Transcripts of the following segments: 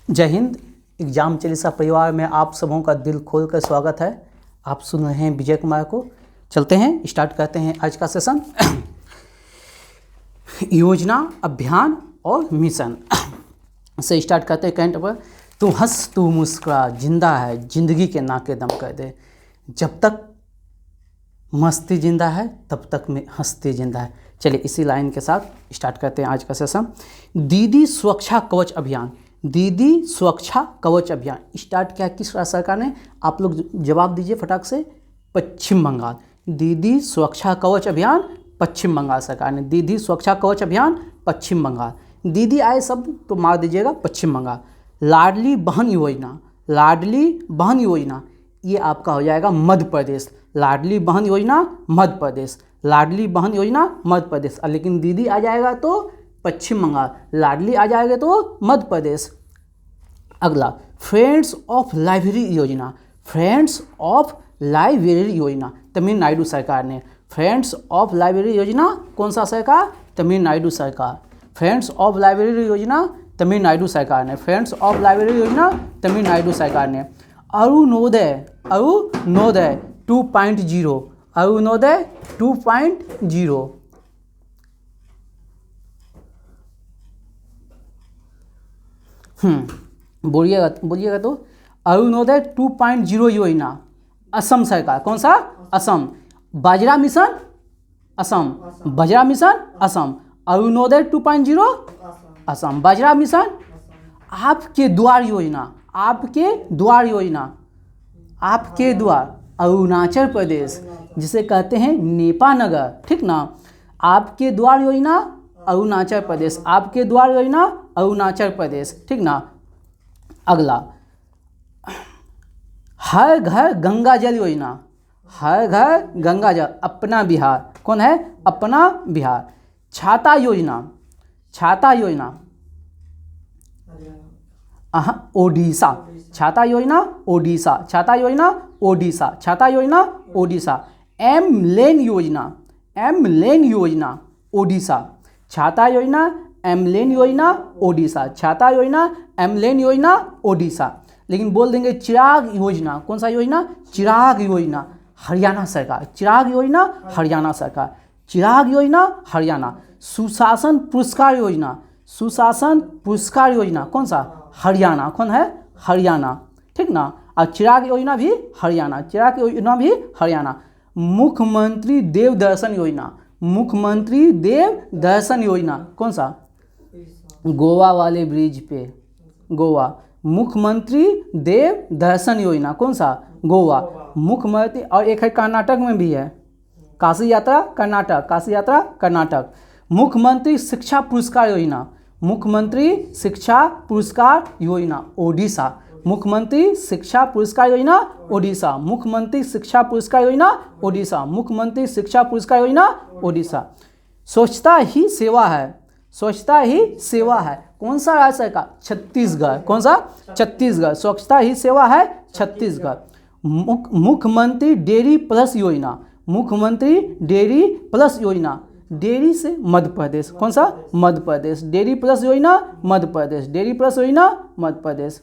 जय हिंद। एग्जाम चालीसा परिवार में आप सबों का दिल खोल कर स्वागत है। आप सुन रहे हैं विजय कुमार को। चलते हैं, स्टार्ट करते हैं आज का सेशन। योजना, अभियान और मिशन से स्टार्ट करते हैं। कैंट पर तू हंस तू मुस्कुरा, जिंदा है जिंदगी के नाके दम कर दे। जब तक मस्ती जिंदा है तब तक में हंसती जिंदा है। चलिए इसी लाइन के साथ स्टार्ट करते हैं आज का सेशन। दीदी सुरक्षा कवच अभियान, दीदी सुरक्षा कवच अभियान स्टार्ट किया किस राज्य सरकार ने? आप लोग जवाब दीजिए फटाक से। पश्चिम बंगाल। दीदी सुरक्षा कवच अभियान पश्चिम बंगाल सरकार ने। दीदी सुरक्षा कवच अभियान पश्चिम बंगाल। दीदी आए सब तो मार दीजिएगा पश्चिम बंगाल। लाडली बहन योजना, लाडली बहन योजना ये आपका हो जाएगा मध्य प्रदेश। लाडली बहन योजना मध्य प्रदेश, लाडली बहन योजना मध्य प्रदेश। लेकिन दीदी आ जाएगा तो पश्चिम बंगाल, लाडली आ जाएगा तो मध्य प्रदेश। अगला फ्रेंड्स ऑफ लाइब्रेरी योजना, फ्रेंड्स ऑफ लाइब्रेरी योजना तमिलनाडु सरकार ने। फ्रेंड्स ऑफ लाइब्रेरी योजना कौन सा सरकार? तमिलनाडु सरकार। फ्रेंड्स ऑफ लाइब्रेरी योजना तमिलनाडु सरकार ने। फ्रेंड्स ऑफ लाइब्रेरी योजना तमिलनाडु सरकार ने। अरुणोदय, अरुणोदय 2.0, अरुणोदय 2.0 बोलिएगा तो अरुणोदय 2.0 योजना असम सरकार। कौन सा? असम। बाजरा मिशन असम, बाजरा मिशन असम। अरुणोदय 2.0 असम। बाजरा मिशन आपके द्वार योजना, आपके द्वार योजना, आपके द्वार अरुणाचल प्रदेश, जिसे कहते हैं नेपानगर, ठीक ना। आपके द्वार योजना अरुणाचल प्रदेश, आपके द्वार योजना अरुणाचल प्रदेश, ठीक ना। अगला हर घर गंगा जल योजना, हर घर गंगा जल अपना बिहार। कौन है? अपना बिहार। छाता योजना, छाता योजना ओडिशा, छाता योजना ओडिशा, छाता योजना ओडिशा, छाता योजना ओडिशा। एम लेन योजना, एम लेन योजना ओडिशा, छाता योजना एम लेन योजना ओडिशा, छाता योजना एम लेन योजना ओडिशा। लेकिन बोल देंगे चिराग योजना, कौन सा योजना? चिराग योजना हरियाणा सरकार, चिराग योजना हरियाणा सरकार, चिराग योजना हरियाणा। सुशासन पुरस्कार योजना, सुशासन पुरस्कार योजना कौन सा? हरियाणा। कौन है? हरियाणा, ठीक ना। और चिराग योजना भी हरियाणा, चिराग योजना भी हरियाणा। मुख्यमंत्री देव दर्शन योजना, मुख्यमंत्री देव दर्शन योजना कौन सा? गोवा वाले ब्रिज पे, गोवा। मुख्यमंत्री देव दर्शन योजना कौन सा? गोवा। मुख्यमंत्री। और एक है कर्नाटक में भी है, काशी यात्रा कर्नाटक, काशी यात्रा कर्नाटक। मुख्यमंत्री शिक्षा पुरस्कार योजना, मुख्यमंत्री शिक्षा पुरस्कार योजना ओडिशा, मुख्यमंत्री शिक्षा पुरस्कार योजना ओडिशा, मुख्यमंत्री शिक्षा पुरस्कार योजना ओडिशा, मुख्यमंत्री शिक्षा पुरस्कार योजना ओडिशा। स्वच्छता ही सेवा है, स्वच्छता ही सेवा है कौन सा राज्य सरकार? छत्तीसगढ़। कौन सा? छत्तीसगढ़। स्वच्छता ही सेवा है छत्तीसगढ़। मुख्यमंत्री डेयरी प्लस योजना, मुख्यमंत्री डेयरी प्लस योजना डेयरी से मध्य प्रदेश। कौन सा? मध्य प्रदेश। डेयरी प्लस योजना मध्य प्रदेश, डेयरी प्लस योजना Madhya Pradesh.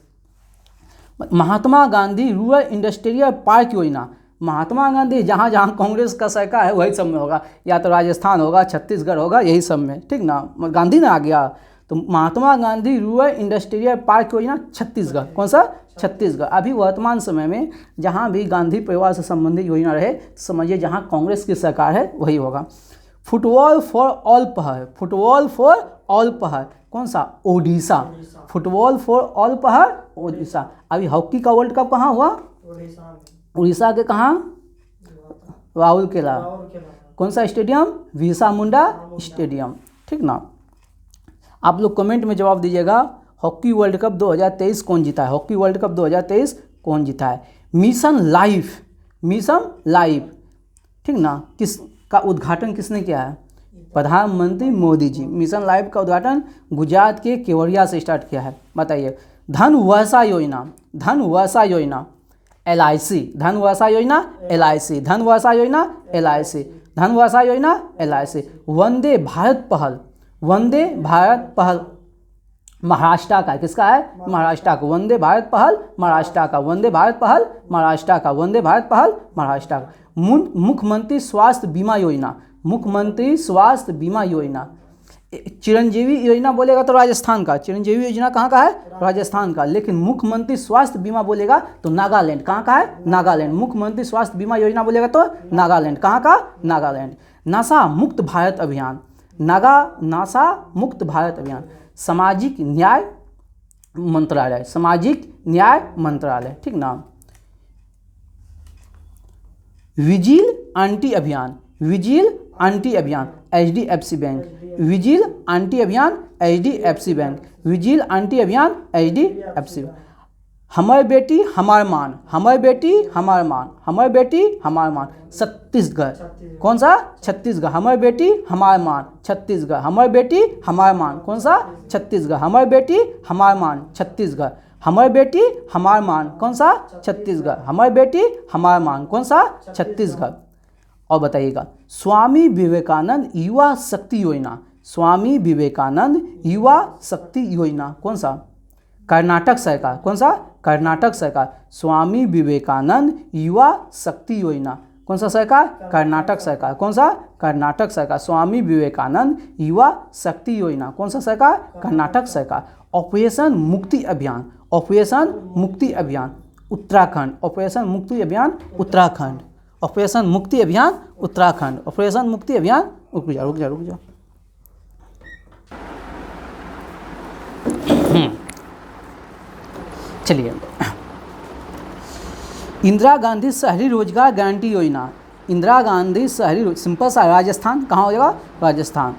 Mahatma Gandhi rural industrial park योजना, महात्मा गांधी जहाँ जहाँ कांग्रेस का सरकार है वही सब में होगा, या तो राजस्थान होगा, छत्तीसगढ़ होगा, यही सब में, ठीक ना। गांधी ने आ गया तो Mahatma Gandhi rural industrial park योजना छत्तीसगढ़। कौन सा? छत्तीसगढ़। अभी वर्तमान समय में जहाँ भी गांधी परिवार से संबंधित योजना रहे समझिए जहाँ कांग्रेस की सरकार है वही होगा। फुटबॉल फॉर ऑल पहर, फुटबॉल फॉर ऑल पहर कौन सा? ओडिशा। फुटबॉल फॉर ऑल पहर ओडिशा। अभी हॉकी का वर्ल्ड कप कहाँ हुआ? उड़ीसा के कहाँ? राउरकेला। कौन सा स्टेडियम? बिरसा मुंडा स्टेडियम, ठीक ना। आप लोग कमेंट में जवाब दीजिएगा हॉकी वर्ल्ड कप 2023 कौन जीता है? हॉकी वर्ल्ड कप 2023 कौन जीता है? मिशन लाइफ, मिशन लाइफ, ठीक ना। किस का उद्घाटन किसने किया है? प्रधानमंत्री मोदी जी। मिशन लाइफ का उद्घाटन गुजरात के केवड़िया से स्टार्ट किया है। बताइए। धन वर्षा योजना, धन वर्षा योजना LIC, धन वर्षा योजना LIC, धन वर्षा योजना LIC, धन वर्षा योजना LIC। वंदे भारत पहल, वंदे भारत पहल महाराष्ट्र का, किसका है? महाराष्ट्र का। वंदे भारत पहल महाराष्ट्र का, वंदे भारत पहल महाराष्ट्र का, वंदे भारत पहल महाराष्ट्र का। मुख्यमंत्री स्वास्थ्य बीमा योजना, मुख्यमंत्री स्वास्थ्य बीमा योजना। चिरंजीवी योजना बोलेगा तो राजस्थान का, चिरंजीवी योजना कहाँ का है? राजस्थान का। लेकिन मुख्यमंत्री स्वास्थ्य बीमा बोलेगा तो नागालैंड, कहाँ का है? नागालैंड। मुख्यमंत्री स्वास्थ्य बीमा योजना बोलेगा तो नागालैंड, कहाँ का? नागालैंड। नासा मुक्त भारत अभियान, नासा मुक्त भारत अभियान। सामाजिक न्याय मंत्रालय, सामाजिक न्याय मंत्रालय, ठीक ना। विजिल एंटी अभियान, विजिल एंटी अभियान HDFC बैंक, विजिल एंटी अभियान HDFC बैंक, विजिल एंटी अभियान HDFC। हमर बेटी हमार मान, हमर बेटी हमार मान, हमर बेटी हमार मान। छत्तीसगढ़, कौन सा? छत्तीसगढ़। हमर बेटी हमार मान, छत्तीसगढ़। हमर बेटी हमार मान, कौन सा? छत्तीसगढ़। हमर बेटी हमार मान, छत्तीसगढ़। हमर बेटी हमार मान, कौन सा? छत्तीसगढ़। हमर बेटी हमार मान, कौन सा? छत्तीसगढ़। और बताइएगा, स्वामी विवेकानंद युवा शक्ति योजना, स्वामी विवेकानंद युवा शक्ति योजना कौन सा? कर्नाटक सरकार, कौन सा? कर्नाटक सरकार। स्वामी विवेकानंद युवा शक्ति योजना कौन सा सरकार? कर्नाटक सरकार। कौन सा? कर्नाटक सरकार। स्वामी विवेकानंद युवा शक्ति योजना कौन सा सरकार? कर्नाटक सरकार। ऑपरेशन मुक्ति अभियान, ऑपरेशन मुक्ति अभियान उत्तराखंड, ऑपरेशन मुक्ति अभियान उत्तराखंड, ऑपरेशन मुक्ति अभियान उत्तराखंड, ऑपरेशन मुक्ति अभियान। रुक जा। चलिए, इंदिरा गांधी शहरी रोजगार गारंटी योजना, इंदिरा गांधी शहरी, सिंपल सा, राजस्थान, कहाँ हो जाएगा? राजस्थान।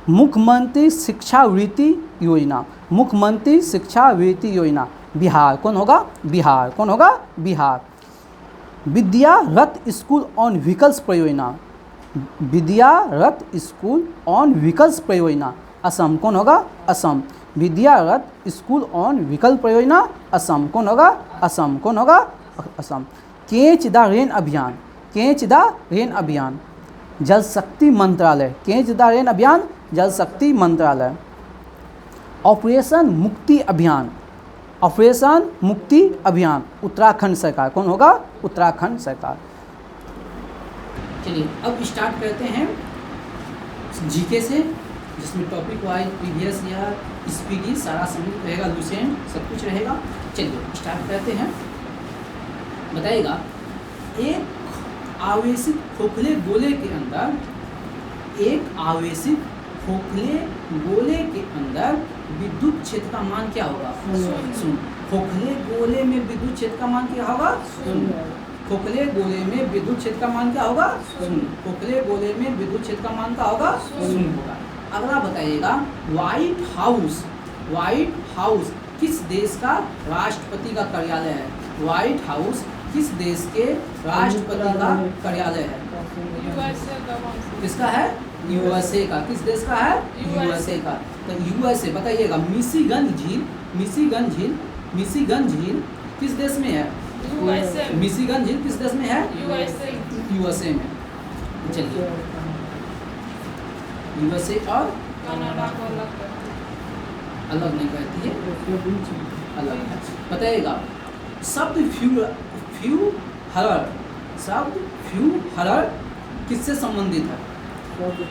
मुख्यमंत्री शिक्षा वृत्ति योजना, मुख्यमंत्री शिक्षा वृत्ति योजना बिहार, कौन होगा? बिहार, कौन होगा? बिहार। विद्या रथ स्कूल ऑन व्हीकल्स परियोजना, विद्या रथ स्कूल ऑन व्हीकल्स परियोजना असम, कौन होगा? असम। विद्या रथ स्कूल ऑन व्हीकल परियोजना असम, कौन होगा? असम, कौन होगा? असम। कैच द रेन अभियान, कैच द रेन अभियान जल शक्ति मंत्रालय, कैच द रेन अभियान जल शक्ति मंत्रालय। ऑपरेशन मुक्ति अभियान, ऑपरेशन मुक्ति अभियान उत्तराखंड सरकार, कौन होगा? उत्तराखंड सरकार। चलिए अब स्टार्ट करते हैं जीके से, जिसमें topic wise previous year, speedy सारा सम्मिलित रहेगा, लूसेंट सब कुछ रहेगा। चलिए स्टार्ट करते हैं। बताइएगा, एक आवेशित खोखले गोले के अंदर, एक आवेशित खोखले गोले के अंदर विद्युत क्षेत्र का मान क्या होगा? सुन, खोखले गोले में विद्युत क्षेत्र का मान क्या होगा? खोखले गोले में विद्युत क्षेत्र का मान क्या होगा? खोखले गोले में विद्युत क्षेत्र का मान क्या होगा? शून्य होगा। अगला बताइएगा, व्हाइट हाउस, व्हाइट हाउस किस देश का राष्ट्रपति का कार्यालय है? व्हाइट हाउस किस देश के राष्ट्रपति का कार्यालय है? किसका है? यूएसए का। किस देश का है? यूएसए का। तो यूएसए बताइएगा, मिशिगन झील, मिशिगन झील, मिशिगन झील किस देश में है? मिशिगन झील किस देश में है? यूएसए में। चलिए, यूएसए और कनाडा को अलग नहीं कहती है, अलग है। बताइएगा, शब्द फ्यूहरर, शब्द फ्यूहरर किससे संबंधित है?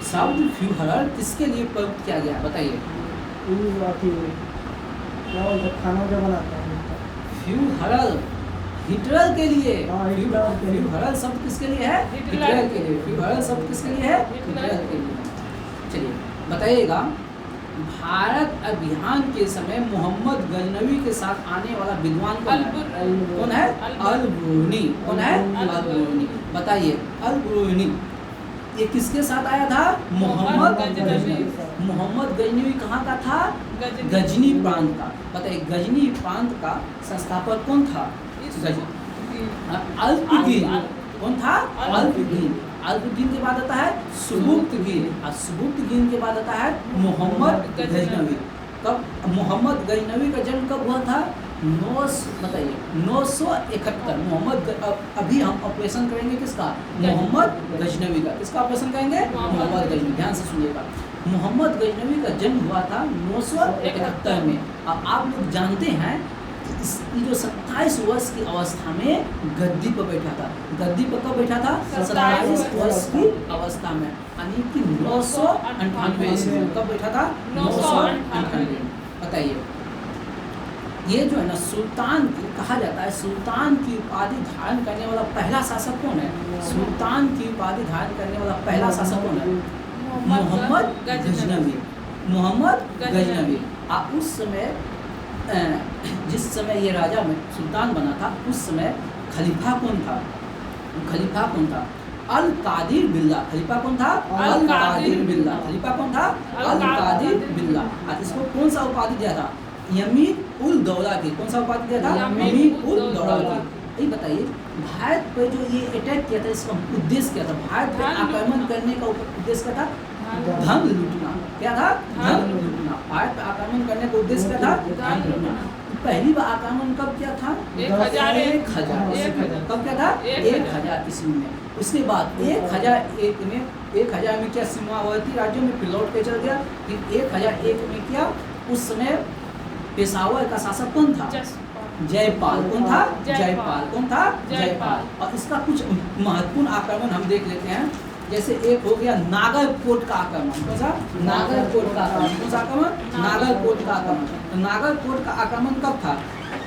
शब्द फ्यूहरर किसके लिए प्रयुक्त किया गया? बताइए। खाना जो बनाता है फ्यूहरर हिटलर के लिए। फ्यूहरर शब्द किसके लिए है? हिटलर के लिए। फ्यूहरर शब्द किसके लिए है? हिटलर के लिए। चलिए बताइएगा, भारत अभियान के समय मोहम्मद गजनवी के साथ आने वाला विद्वान कौन है? कौन है? अल-बुरूनी। कौन है? अल-बुरूनी। बताइए, अल-बुरूनी ये किसके साथ आया था? मोहम्मद गजनवी। मोहम्मद गजनवी कहाँ का था? गजनी प्रांत का। बताइए, गजनी प्रांत का संस्थापक कौन था? अल्पगीन। कौन था? अल्पगीन। अल्पगीन के बाद आता है सुबुक्तगीन, और सुबुक्तगीन के बाद आता है मोहम्मद गजनवी। कब मोहम्मद गजनवी का जन्म कब हुआ था? 971। मोहम्मद, अभी हम ऑपरेशन करेंगे किसका? मोहम्मद गजनवी का। किसका ऑपरेशन करेंगे? मोहम्मद गजनवी। ध्यान से सुनिएगा, मोहम्मद गजनवी का जन्म हुआ था 971 में। अब आप लोग जानते हैं कि ये जो 27 वर्ष की अवस्था में गद्दी पर बैठा था। गद्दी पर कब बैठा था? 27 वर्ष की अवस्था में, यानी कि 998 ईस्वी में। कब बैठा था? 998। बताइए, ये जो है ना सुल्तान कहा जाता है, सुल्तान की उपाधि धारण करने वाला पहला शासक कौन है? सुल्तान की उपाधि धारण करने वाला पहला शासक कौन है? मोहम्मद गजनवी। मोहम्मद गजनवी। उस समय जिस समय ये राजा में सुल्तान बना था, उस समय खलीफा कौन था? खलीफा कौन था? अल कादिर बिल्ला। खलीफा कौन था? अल कादिर बिल्ला। खलीफा कौन था? अल कादिर बिल्ला। और इसको कौन सा उपाधि दिया था? यमीन उल दौला की। कौन सा उपाधि दिया था? यमीन उल दौला की। ये बताइए, भारत पर जो ये अटैक किया था, इसका उद्देश्य क्या था? भारत पर आक्रमण करने का उद्देश्य क्या था? धन लूटना। क्या था? धन लूटना। भारत पर आक्रमण करने का उद्देश्य क्या था? धन लूटना। पहली बार आक्रमण कब किया था? 1000। कब क्या था? 1000 ईस्वी में। उसके बाद 1001 में क्या सीमावर्ती राज्यों में फिर लौट के चल गया। फिर 1001 में किया, उस समय पेशावर का शासक कौन था? जयपाल। कौन था? जयपाल। कौन था? जयपाल। और इसका कुछ महत्वपूर्ण आक्रमण हम देख लेते हैं। जैसे एक हो गया नागरकोट का आक्रमण। कौन सा? नागरकोट का आक्रमण। कौन सा आक्रमण? नागरकोट का आक्रमण। तो नागरकोट का आक्रमण कब था?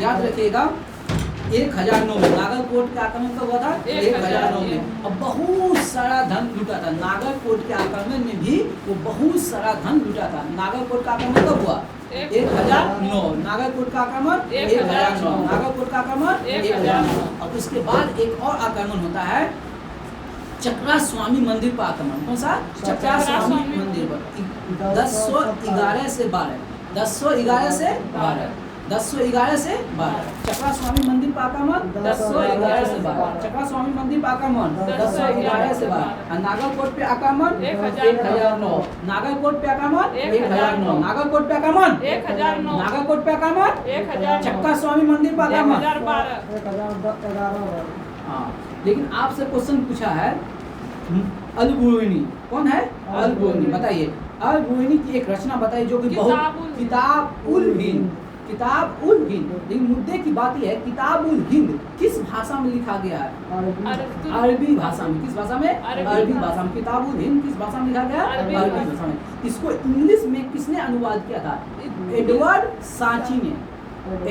याद रखिएगा, 1009 में। नागरकोट का आक्रमण कब हुआ था? 1009 में। अब बहुत सारा धन लूटा था। नागरकोट के आक्रमण में भी वो बहुत सारा धन लूटा था। नागरकोट का आक्रमण कब हुआ? 1009। नागरकोट का आक्रमण 1009। नागरकोट का आक्रमण 1009। और उसके बाद एक और आक्रमण होता है, चक्रा स्वामी मंदिर पर आक्रमण। कौन सा? चक्रा स्वामी मंदिर पर। 1011 से 12। 1011 से 12। 1011 से 12। चक्रा स्वामी मंदिर पर आक्रमण 1011 से 12। चक्रा स्वामी मंदिर पर आक्रमण 1011 से 12। और नागरकोट पे आक्रमण 1009। नागरकोट पे आक्रमण 1009। नागरकोट पे आक्रमण 1009। नागरकोट पे आक्रमण 1009। चक्का स्वामी मंदिर पर आक्रमण 1011। हाँ, लेकिन आपसे क्वेश्चन पूछा है अल-बुरैनी। कौन है? अल-बुरैनी। बताइए, अल-बुरैनी की एक रचना बताइए जो कि बहुत किताब-उल-हिंद। किताब-उल-हिंद। लेकिन मुद्दे की बात यह है, किताब-उल-हिंद किस भाषा में लिखा गया है? अरबी भाषा में। किस भाषा में? अरबी भाषा में। किताब-उल-हिंद किस भाषा में लिखा गया? अरबी भाषा में। इसको इंग्लिश में किसने अनुवाद किया था? एडवर्ड साची ने।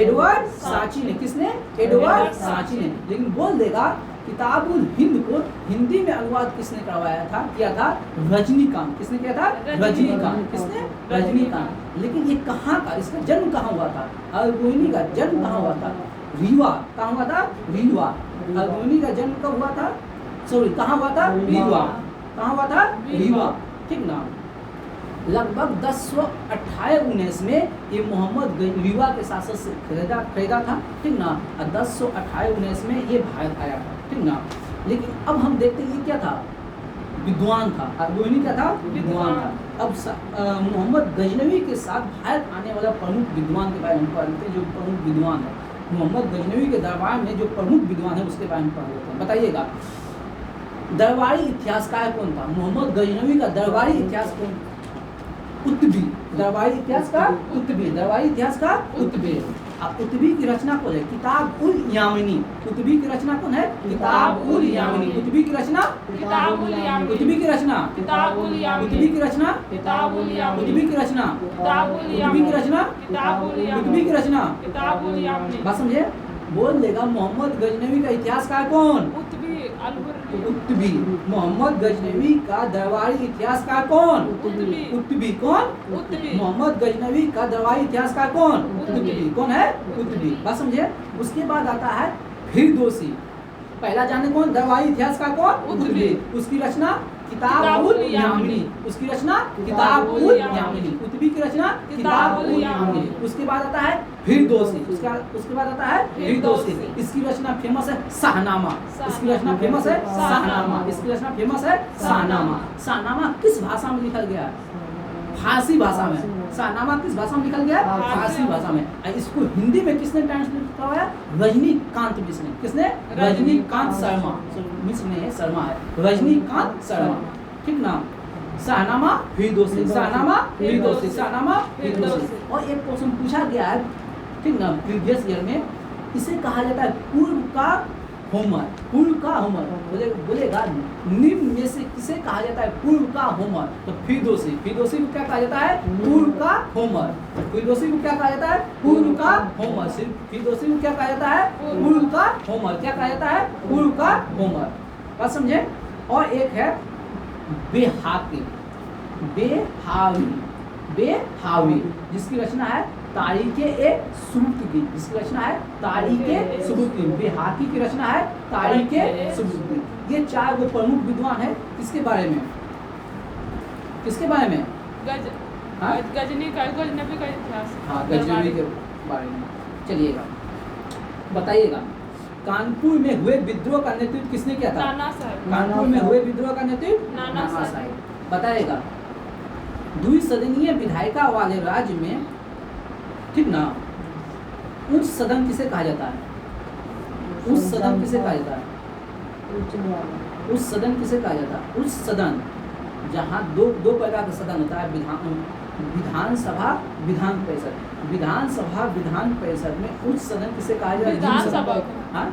एडवर्ड साची ने। किसने? एडवर्ड साची ने। लेकिन बोल देगा, किताब-उल-हिंद को हिंदी में अनुवाद किसने करवाया था? किया था रजनीकांत। किसने किया था? रजनीकांत। किसने? रजनीकांत। लेकिन ये कहाँ का, इसका जन्म कहाँ हुआ था? अल-बुरैनी का जन्म कहाँ हुआ था? रीवा। कहाँ हुआ था? रीवा। अल-बुरैनी का जन्म कब हुआ था? सॉरी, कहाँ हुआ था? रीवा। कहाँ हुआ था? रीवा। ठीक ना। लगभग 1028-19 में ये मोहम्मद गजनवी के शासन से खरीदा था। ठीक ना। और 1028-19 में ये भारत आया था। ठीक ना। लेकिन अब हम देखते हैं ये क्या था? विद्वान था। अल-बुरैनी क्या था? विद्वान था। अब मोहम्मद गजनवी के साथ भारत आने वाला प्रमुख विद्वान के बारे में पढ़ लेते हैं। जो प्रमुख विद्वान है मोहम्मद गजनवी के दरबार में, जो प्रमुख विद्वान है उसके बारे में पढ़ लेते हैं। बताइएगा, दरबारी इतिहासकार कौन था? मोहम्मद गजनवी का दरबारी इतिहास कौन? कुतुबी। दरबारी इतिहास का कुतुबी। दरबारी इतिहास का कुतुबी। अब कुतुबी की रचना कौन है? किताब-उल-यामिनी। कुतुबी की रचना कौन है? किताब-उल-यामिनी। कुतुबी की रचना किताब-उल-यामिनी। कुतुबी की रचना किताब-उल-यामिनी। कुतुबी की रचना किताब-उल-यामिनी। कुतुबी की रचना कुतुबी की रचना कुतुबी की रचना। किताब-उल-यामिनी। बात समझे? बोल देगा, मोहम्मद गजनवी का इतिहासकार कौन? कुतुबी। मोहम्मद गजनवी का दरबारी इतिहासकार कौन? कुतुबी। कौन? मोहम्मद गजनवी का दरबारी इतिहासकार कौन? कुतुबी। कौन है? कुतुबी। बात समझे? उसके बाद आता है फिरदौसी। पहला जाने कौन? दरबारी इतिहासकार कौन? कुतुबी। उसकी रचना किताब-उल-यामिनी। उसकी रचना किताब-उल-यामिनी। कुतुबी की रचना किताब-उल-यामिनी। उसके बाद आता है फिरदौसी। उसके बाद आता है फिरदौसी। इसकी रचना फेमस है शाहनामा। इसकी रचना फेमस है शाहनामा। इसकी रचना फेमस है शाहनामा। शाहनामा किस भाषा में लिखा गया है? फारसी भाषा में। शाहनामा किस भाषा में लिखा गया? फारसी भाषा में। इसको हिंदी में किसने ट्रांसलेट करवाया? रजनीकांत मिश्र ने। किसने? रजनीकांत शर्मा। मिश्र नहीं है, शर्मा है। रजनीकांत शर्मा। ठीक ना। शाहनामा फिरदौसी, शाहनामा फिरदौसी, शाहनामा फिरदौसी। फिरदौसी। और एक क्वेश्चन पूछा गया है, ठीक ना, प्रीवियस ईयर में, इसे कहा जाता है पूर्व का होमर। पूर्व का होमर बोलेगा निम्न में से किसे कहा जाता है पूर्व का होमर? तो फिरदौसी। फिरदौसी को क्या कहा जाता है? पूर्व का होमर। फिरदौसी को क्या कहा जाता है? पूर्व का होमर। फिरदौसी को क्या कहा जाता है? पूर्व का होमर। क्या कहा जाता है? पूर्व का होमर। बात समझे? और एक है बेहाकी, बेहावी, बेहावी, जिसकी रचना है तारीखे सुबुत की, जिसकी रचना है तारीखे सुबुत की। बेहाकी की रचना है तारीखे सुबुत की। ये चार वो प्रमुख विद्वान है किसके बारे में? किसके बारे में? हाँ? गजनी का गजनबी का इतिहास। हाँ, गजनवी के बारे में। चलिएगा, बताइएगा, कानपुर में हुए विद्रोह का नेतृत्व किसने किया था? नाना साहब। कानपुर में हुए विद्रोह का नेतृत्व नाना साहब। बताइएगा। द्विसदनीय विधायिका वाले राज्य में, ठीक ना, उच्च सदन किसे कहा जाता है? उच्च सदन किसे कहा जाता है? उच्च न्यायालय। उच्च सदन किसे कहा जाता है? उच्च सदन, जहाँ दो प्रकार का सदन होता है, विधानसभा, विधान परिषद। विधानसभा, विधान परिषद में उच्च सदन किसे कहा जाता है? विधानसभा। हाँ?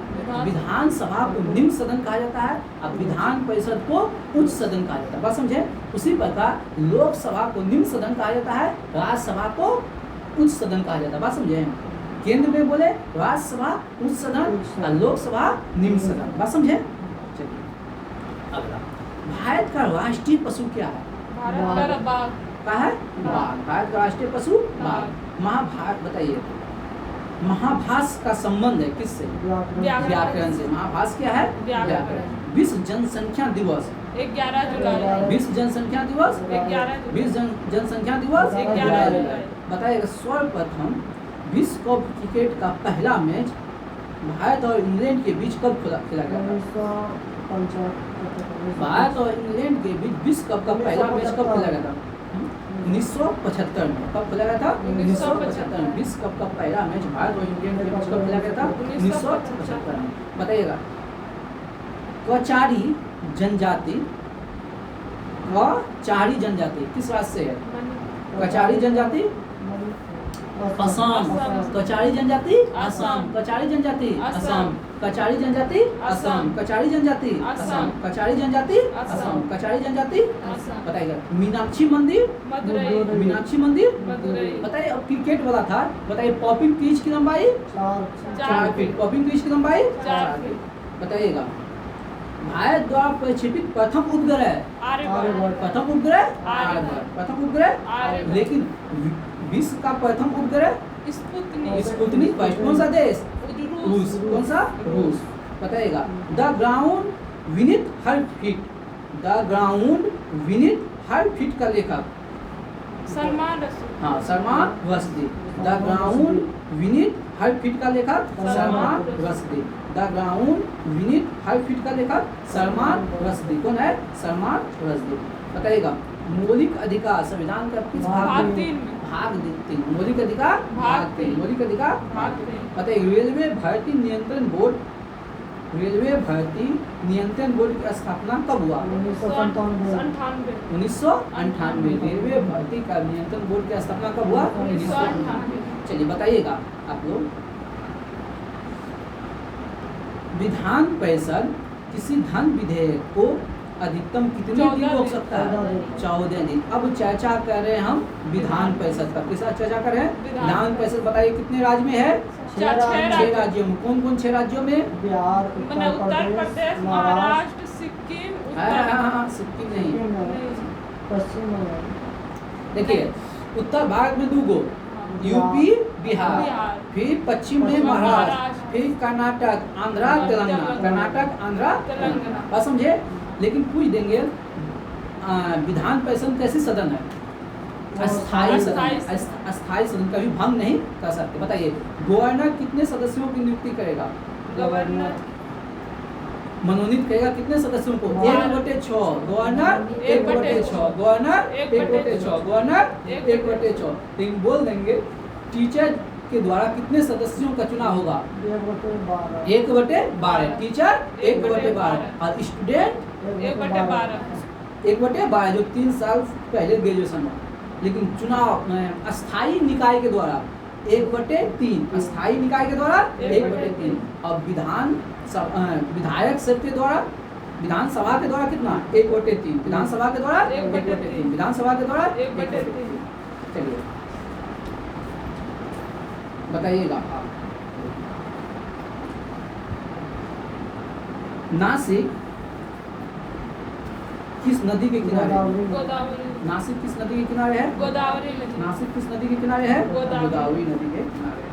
विधानसभा को निम्न सदन कहा जाता है और विधान परिषद को उच्च सदन कहा जाता है। बात समझे? उसी प्रकार लोकसभा को निम्न सदन कहा जाता है, राज्यसभा को उच्च सदन कहा जाता है। बात समझे? केंद्र में बोले राज्यसभा उच्च सदन और लोकसभा निम्न सदन। बात समझे? चलिए अगला, भारत का राष्ट्रीय पशु क्या है? भारत का बाघ। क्या है? बाघ। भारत का राष्ट्रीय पशु बाघ। महाभारत, बताइए, महाभाष का संबंध है किससे? व्याकरण से। महाभाष क्या है? व्याकरण। विश्व जनसंख्या दिवस, 11 जुलाई। विश्व जनसंख्या दिवस, 11 विश्व जनसंख्या दिवस 11 जुलाई। बताइएगा, सर्वप्रथम विश्व कप क्रिकेट का पहला मैच भारत और इंग्लैंड के बीच कब खेला गया था? भारत और इंग्लैंड के बीच विश्व कप का पहला मैच कब खेला गया था? 1975 में। कब खेला गया था? 1975 में। विश्व कप का पहला मैच भारत और इंग्लैंड के बीच कब खेला गया था? 1975 में। बताइएगा, कचारी जनजाति, कचारी जनजाति किस राज्य से है? कचारी जनजाति असम। कचारी जनजाति असम। कचारी जनजाति असम। कचारी जनजाति असम। कचारी जनजाति असम। कचारी जनजाति असम। कचारी जनजाति। बताइएगा, मीनाक्षी मंदिर, मदुरई। मीनाक्षी मंदिर मदुरई। बताइए। अब क्रिकेट वाला था, बताइए, पॉपिंग पिच की लंबाई 4 फीट। पॉपिंग पिच की लंबाई 4 फीट। बताइएगा, भारत द्वारा प्रक्षेपित प्रथम उपग्रह, आर्यभट्ट। प्रथम उपग्रह आर्यभट्ट। प्रथम उपग्रह आर्यभट्ट। लेकिन विश्व का प्रथम उपग्रह स्पुतनिक फर्स्ट कौन सा देश? रूस। कौन सा? रूस। बताइएगा, the ground Vineet her feet, the ground Vineet her feet का लेखक? सलमान रसूल। हाँ, Salman Rushdie. The ground Vineet her feet का लेखक Salman Rushdie. The ground Vineet her feet का लेखक सलमान रश्दी। कौन है? सलमान रश्दी। बताइएगा, मौलिक अधिकार संविधान का किस भाग 3 में। भाग 3। मौलिक अधिकार भाग 3। मौलिक अधिकार भाग 3। बताइए, रेलवे भर्ती नियंत्रण बोर्ड, रेलवे भर्ती नियंत्रण बोर्ड की स्थापना कब हुआ? 1998। 1998। रेलवे भर्ती का नियंत्रण बोर्ड की स्थापना कब हुआ? 1998। चलिए बताइएगा आप लोग, विधान परिषद किसी धन विधेयक को अधिकतम कितने दिन रोक सकता है? 14 दिन। अब चर्चा कर रहे हैं हम विधान परिषद का। किस चर्चा कर रहे हैं? विधान परिषद। बताइए कितने राज्य में है? 6 राज्यों में। कौन कौन 6 राज्यों में? बिहार, उत्तर प्रदेश, महाराष्ट्र, सिक्किम। हाँ, सिक्किम नहीं। पश्चिम बंगाल। देखिए, उत्तर भारत में 2 गो, यूपी, बिहार, फिर पश्चिम में महाराष्ट्र, फिर कर्नाटक, आंध्रा, तेलंगाना। कर्नाटक, आंध्रा, तेलंगाना। बात समझे? लेकिन पूछ देंगे, विधान परिषद कैसी सदन है? अस्थायी सदन। अस्थायी सदन कभी भंग नहीं कर सकते। बताइए, गवर्नर कितने सदस्यों की नियुक्ति करेगा? गवर्नर मनोनीत करेगा कितने सदस्यों को? 1/6। गवर्नर 1/6। गवर्नर 1/6। गवर्नर 1/6। लेकिन बोल देंगे, टीचर के द्वारा कितने सदस्यों का चुनाव होगा? 1/12। 1/12। टीचर 1/12 और स्टूडेंट 1/12। 1/12 जो 3 साल पहले ग्रेजुएशन हुआ, लेकिन चुनाव अस्थायी निकाय के द्वारा 1/3, अस्थायी निकाय के द्वारा 1/3, और विधायक सब के द्वारा, विधानसभा के द्वारा कितना 1/3, विधानसभा के द्वारा 1/3, विधानसभा के द्वारा 1/3। चलिए बताइएगा आप। नासिक किस नदी के किनारे है? गोदावरी। नासिक किस नदी के किनारे है? गोदावरी नदी। नासिक किस नदी के किनारे है? गोदावरी। गोदावरी नदी के किनारे है।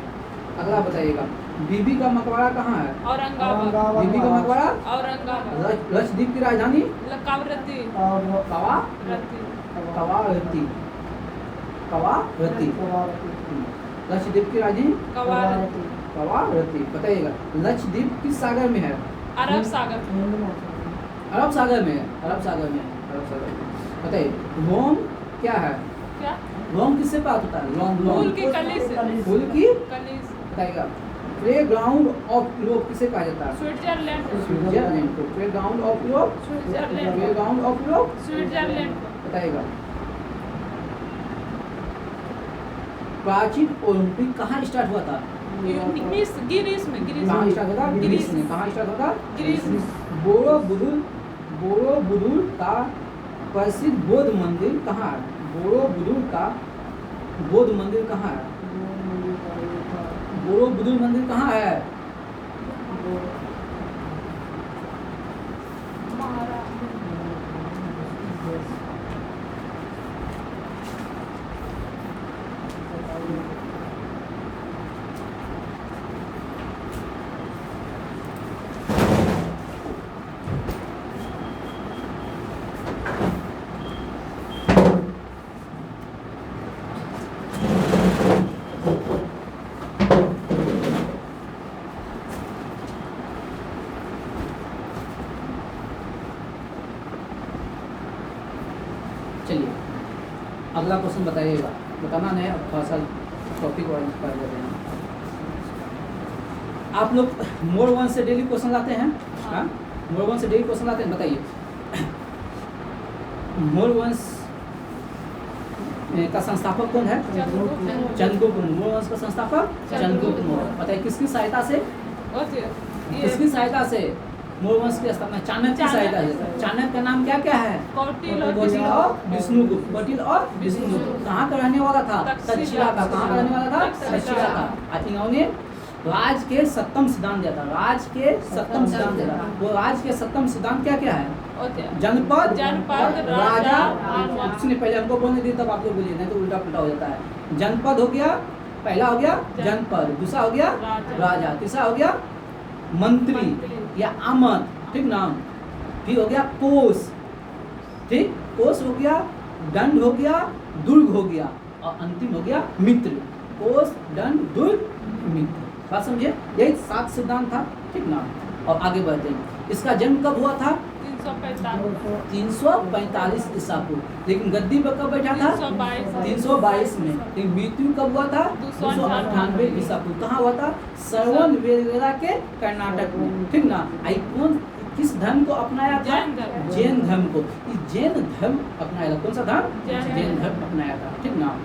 अगला बताइएगा, बीबी का मकबरा कहाँ है? औरंगाबाद। बीबी का मकबरा औरंगाबाद। लक्षद्वीप की राजधानी कावरत्ती। कवारत्ती, रत्ती। कवारत्ती, लक्षद्वीप की राजधानी कवारत्ती। कवारत्ती। बताइएगा, लक्षद्वीप किस सागर में है? अरब सागर। अरब सागर में है, अरब सागर में, अरब सागर में। बताइए, रोम क्या है? क्या? रोम किससे प्राप्त होता है? रोम फूल की कली से। फूल की। कली से। बताइएगा, प्ले ग्राउंड ऑफ यूरोप किसे कहा जाता है? स्विट्जरलैंड। स्विट्जरलैंड को play ground of Europe, Switzerland. Play ground of Europe. Switzerland. बताइएगा, प्राचीन ओलंपिक कहाँ स्टार्ट हुआ था? ग्रीस में। कहाँ स्टार्ट होता? ग्रीस में। कहाँ स्टार्ट होता? ग्रीस में। बोरोबुदुर का प्रसिद्ध बौद्ध मंदिर कहाँ है? बोरोबुदुर का बौद्ध मंदिर कहाँ है? बोरोबुदुर मंदिर कहाँ है? चलिए अगला क्वेश्चन बताइएगा, बताना नहीं, अब थोड़ा सा टॉपिक वाइज कर देते हैं। आप लोग मोर वन से डेली क्वेश्चन लाते हैं? हाँ, मोर वन से डेली क्वेश्चन लाते हैं। बताइए, मोर वंश का संस्थापक कौन है? चंद्रगुप्त मौर्य। मोर वंश का संस्थापक चंद्रगुप्त मौर्य। बताइए किसकी सहायता से? किसकी सहायता से मोर वंश की स्थापना? चाणक्य की सहायता से। चाणक्य का नाम क्या क्या है? कौटिल्य और विष्णुगुप्त। कौटिल्य और विष्णुगुप्त। कहाँ का रहने वाला था? तक्षशिला का। कहाँ का रहने वाला था? तक्षशिला का। इन्होंने राज के सप्तम सिद्धांत दिया था। राज के सप्तम सिद्धांत दिया था। वो राज के सप्तम सिद्धांत क्या क्या है? जनपद, राजा। इसने पहले हमको बोलने दी, तब आप लोग बोलिए, नहीं तो उल्टा पुल्टा हो जाता है। जनपद हो गया, पहला हो गया जनपद, दूसरा हो गया राजा, तीसरा हो गया मंत्री या आमद, ठीक ना। फिर हो गया कोष, ठीक, कोष हो गया, दंड हो गया, दुर्ग हो गया, और अंतिम हो गया मित्र। कोष, दंड, दुर्ग, मित्र। बात समझे? यही 7 सिद्धांत था, ठीक ना। और आगे बढ़ते हैं। इसका जन्म कब हुआ था? 345 ईसा पूर्व। लेकिन गद्दी पर कब बैठा था? 322 में। लेकिन मृत्यु कब हुआ था? 298 ईसा पूर्व। कहाँ हुआ था? श्रवण बेलगोला के कर्नाटक में, ठीक ना। आई कौन किस धर्म को अपनाया था? जैन धर्म को। जैन धर्म अपनाया था। कौन सा धर्म? जैन धर्म अपनाया था, ठीक ना।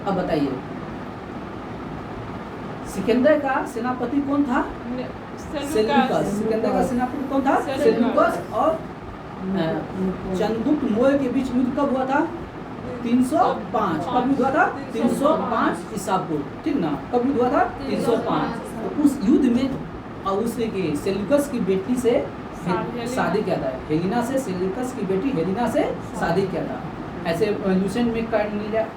अब बताइए, सिकंदर का सेनापति कौन था? सेल्यूकस। सिकंदर का सेनापति कौन था? सेल्यूकस। और चंद्रगुप्त मौर्य के बीच युद्ध कब हुआ था? 305। कब युद्ध हुआ था? 305 ईसा पूर्व, ठीक ना। कब युद्ध हुआ था? 305। तो उस युद्ध में और उसने के सेल्यूकस की बेटी से शादी किया था। हेलिना से, सेल्यूकस की बेटी हेलिना से शादी किया था। ऐसे लूसेंट में कर्नेलिया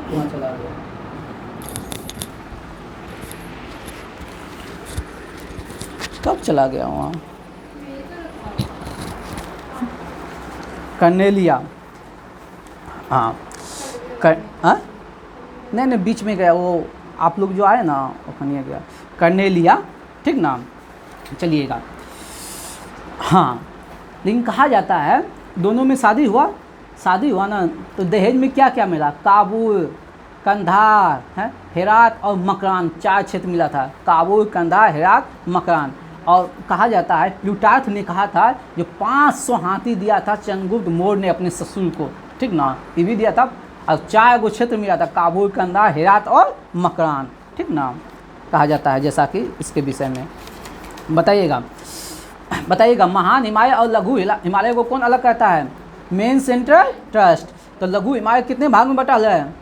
वहाँ चला गया। कब चला गया वहाँ? कर्नेलिया, हाँ हाँ, नहीं बीच में गया वो। आप लोग जो आए ना वो कहीं गया कर्नेलिया, ठीक ना। चलिएगा, हाँ, लेकिन कहा जाता है दोनों में शादी हुआ ना, तो दहेज में क्या क्या मिला? काबुल, कंधार है, हेरात और मकरान, 4 क्षेत्र मिला था। काबुल, कंधार, हेरात, मकरान। और कहा जाता है प्लूटार्थ ने कहा था जो 500 हाथी दिया था चंद्रगुप्त मौर्य ने अपने ससुर को, ठीक ना, ये भी दिया था। और 4 गो क्षेत्र मिला था, काबुल, कंधार, हेरात और मकरान, ठीक ना, कहा जाता है। जैसा कि इसके विषय में बताइएगा महान हिमालय और लघु हिमालय को कौन अलग करता है? Main central trust. तो लघु हिमालय कितने भाग में बटा है?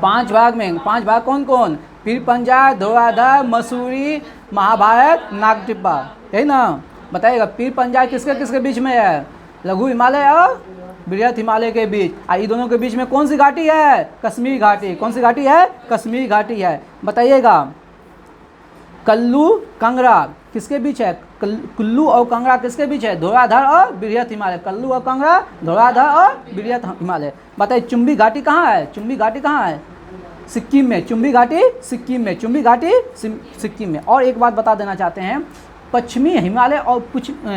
5 भाग में। 5 भाग कौन कौन? पीर पंजाब, धौलाधर, मसूरी, महाभारत, नागटिब्बा, यही ना। बताइएगा पीर पंजाब किसके किसके बीच में है? लघु हिमालय और बृहत हिमालय के बीच। और ये दोनों के बीच में कौन सी घाटी है? कश्मीर घाटी। कौन सी घाटी है? कश्मीर घाटी है। बताइएगा कुल्लू कंगरा किसके बीच है? कुल्लू और कंगरा किसके बीच है? धौलाधर और बृहत हिमालय। कुल्लू और कंगरा, धौलाधर और बृहत हिमालय। बताइए चुम्बी घाटी कहाँ है? चुम्बी घाटी कहाँ है? सिक्किम में। चुम्बी घाटी सिक्किम में। चुम्बी घाटी सिक्किम में। और एक बात बता देना चाहते हैं, पश्चिमी हिमालय और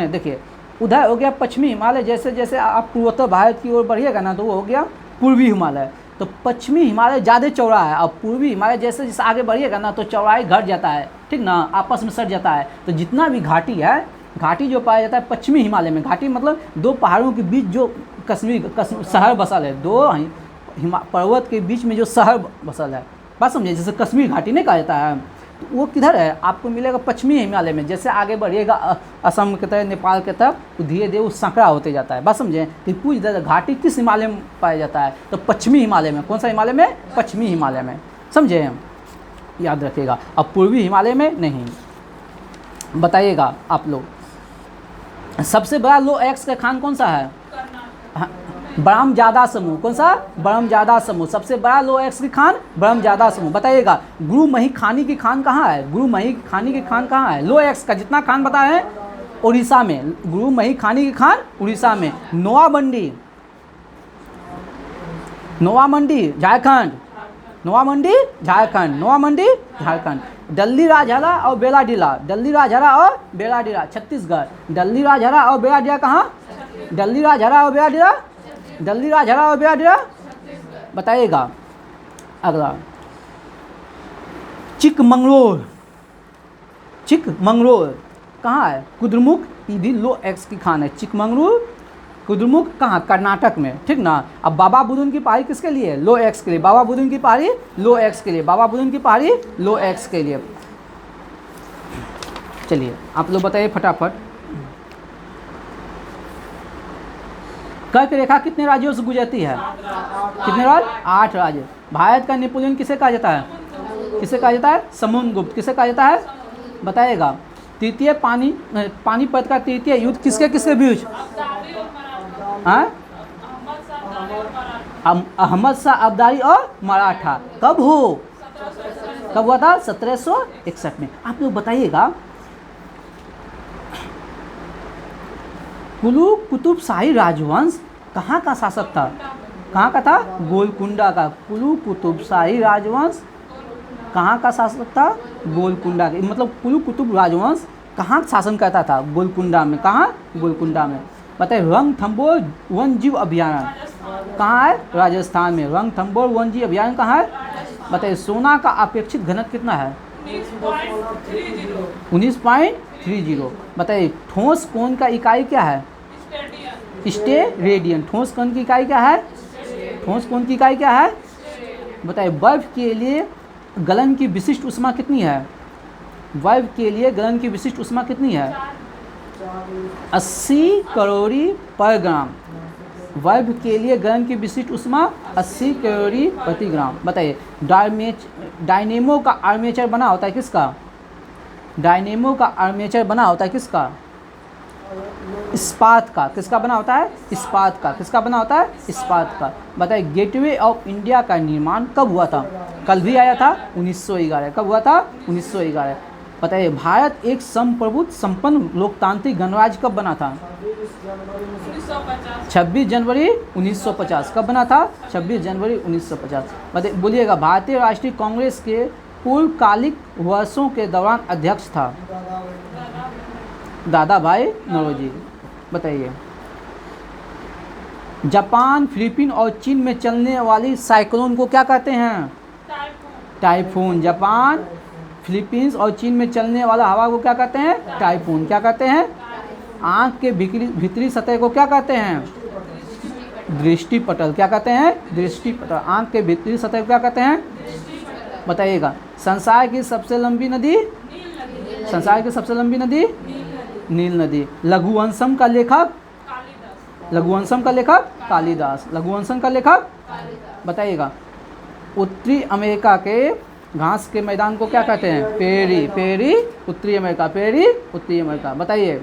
देखिए उधर हो गया पश्चिमी हिमालय, जैसे जैसे आप पूर्वोत्तर भारत की ओर बढ़िएगा ना तो वो हो गया पूर्वी हिमालय। तो पश्चिमी हिमालय ज़्यादा चौड़ा है और पूर्वी हिमालय जैसे जैसे आगे बढ़िएगा ना तो चौड़ाई घट जाता है, ठीक ना, आपस में सट जाता है। तो जितना भी घाटी है, घाटी जो पाया जाता है पश्चिमी हिमालय में। घाटी मतलब 2 पहाड़ों के बीच जो कश्मीर शहर बसल है, 2 पर्वत के बीच में जो शहर बसल है, बात समझिए, जैसे कश्मीर घाटी नहीं कहा जाता है। तो वो किधर है? आपको मिलेगा पश्चिमी हिमालय में। जैसे आगे बढ़िएगा असम के तरफ, नेपाल के तरफ, तो धीरे धीरे वो सांकड़ा होते जाता है, बात समझे। तो पूछ दे घाटी किस हिमालय में पाया जाता है? तो पश्चिमी हिमालय में। कौन सा हिमालय में? पश्चिमी हिमालय में, समझे, याद रखिएगा। अब पूर्वी हिमालय में नहीं। बताइएगा आप लोग सबसे बड़ा लो एक्स का खान कौन सा है? ब्रह्मजादा समूह। कौन सा? ब्रह्मजादा समूह। सबसे बड़ा लो एक्स की खान ब्रह्मजादा समूह। बताइएगा गुरुमही खानी की खान कहाँ है? गुरुमही खानी की खान कहाँ है? लो एक्स का जितना खान बताए हैं उड़ीसा में। गुरुमही खानी की खान उड़ीसा में। नोवामंडी झारखंड। नोवामंडी झारखंड। नोवामंडी झारखंड। दल्ली राजहरा और बेलाडीला। दल्ली राजहरा और बेलाडीला छत्तीसगढ़। दल्ली राजहरा और बेलाडीला कहाँ? दल्ली राजहरा और बेलाडीला, दल्ली राजहरा और बेलाडीला। बताइएगा अगला चिकमंगलोर। चिकमंगलोर कहाँ है? कुद्रेमुख। ये भी लो एक्स की खान है। चिकमंगलूर, कुद्रेमुख कहाँ? कर्नाटक में, ठीक ना। अब बाबा बुदन की पहाड़ी किसके लिए? लो एक्स के लिए। बाबा बुदन की पहाड़ी लो एक्स के लिए। बाबा बुदन की पहाड़ी लो एक्स के लिए। चलिए आप लोग बताइए फटाफट, कर्क रेखा कितने राज्यों से गुजरती है? कितने राज्य? 8 राज्य। भारत का नेपोलियन किसे कहा जाता है? किसे कहा जाता है? समुद्रगुप्त। किसे कहा जाता है? बताइएगा तृतीय पानीपत का तृतीय युद्ध किसके किसके बीच? अहमद शाह अब्दाली और मराठा। कब हुआ था? 1761 में। आप लोग बताइएगा कुल्लू कुतुब शाही राजवंश कहाँ का शासक था? कहाँ का था? गोलकुंडा का। कुल्लू कुतुब शाही राजवंश कहाँ का शासक था? गोलकुंडा का। मतलब कुल्लू कुतुब राजवंश कहाँ शासन करता था? गोलकुंडा में। कहाँ? गोलकुंडा में। बताइए रणथंभौर वन्यजीव अभयारण्य कहाँ है? राजस्थान में। रणथंभौर वन्यजीव अभयारण्य कहाँ है? बताइए सोना का अपेक्षित घनत्व कितना है? 19.30। बताइए ठोस कोण का इकाई क्या है? स्टेरेडियन। ठोस कोण की इकाई क्या है? ठोस कोण की इकाई क्या है? बताइए बर्फ के लिए गलन की विशिष्ट ऊष्मा कितनी है? बर्फ के लिए गलन की विशिष्ट ऊष्मा कितनी है? 80 कैलोरी पर ग्राम। बर्फ के लिए गलन की विशिष्ट ऊष्मा 80 कैलोरी प्रति ग्राम। बताइए डायनेमो का आर्मेचर बना होता है किसका? डायनेमो का आर्मेचर बना होता है किसका? इस्पात का। किसका बना होता है? इस्पात का। किसका बना होता है? इस्पात का। बताइए गेटवे ऑफ इंडिया का निर्माण कब हुआ था? कल भी आया था 1911। कब हुआ था? 1911। बताइए भारत एक संप्रभुत्व संपन्न लोकतांत्रिक गणराज्य कब बना था? 26 जनवरी 1950। कब बना था? 26 जनवरी 1950। बताइए बोलिएगा भारतीय राष्ट्रीय कांग्रेस के पूर्वकालिक वर्षों के दौरान अध्यक्ष था? दादा भाई नौरोजी। बताइए जापान, फिलीपीन और चीन में चलने वाली साइक्लोन को क्या कहते हैं? टाइफून। जापान, फिलीपींस और चीन में चलने वाला हवा को क्या कहते हैं? टाइफून। क्या कहते हैं? आँख के भीतरी सतह को क्या कहते हैं? दृष्टिपटल। क्या कहते हैं? दृष्टिपटल। आँख के भीतरी सतह को क्या कहते हैं? बताइएगा। संसार की सबसे लंबी नदी? संसार की सबसे लंबी नदी? नील नदी। लघुवंशम का लेखक? लघुवंशम का लेखक? कालिदास। लघुवंशम का लेखक? बताइएगा। उत्तरी अमेरिका के घास के मैदान को क्या कहते हैं? पेरी। पेरी उत्तरी अमेरिका। पेरी उत्तरी अमेरिका। बताइए।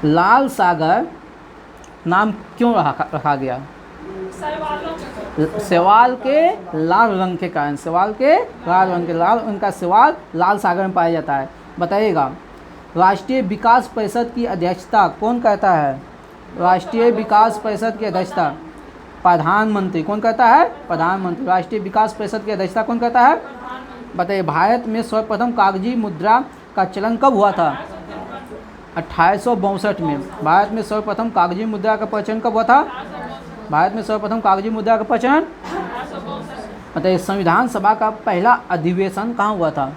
लाल सागर नाम क्यों रखा गया? शैवाल के लाल रंग के कारण। शैवाल के लाल रंग के लाल उनका शैवाल लाल सागर में पाया जाता है। बताइएगा। राष्ट्रीय विकास परिषद की अध्यक्षता कौन करता है? राष्ट्रीय विकास परिषद की अध्यक्षता प्रधानमंत्री। कौन करता है? प्रधानमंत्री। राष्ट्रीय विकास परिषद की अध्यक्षता कौन करता है? बताइए। भारत में सर्वप्रथम कागजी मुद्रा का चलन कब हुआ था? 1862 में। भारत में सर्वप्रथम कागजी मुद्रा का प्रचलन कब हुआ था? भारत में सर्वप्रथम कागजी मुद्रा का प्रचलन। बताइए। संविधान सभा का पहला अधिवेशन कहाँ हुआ था?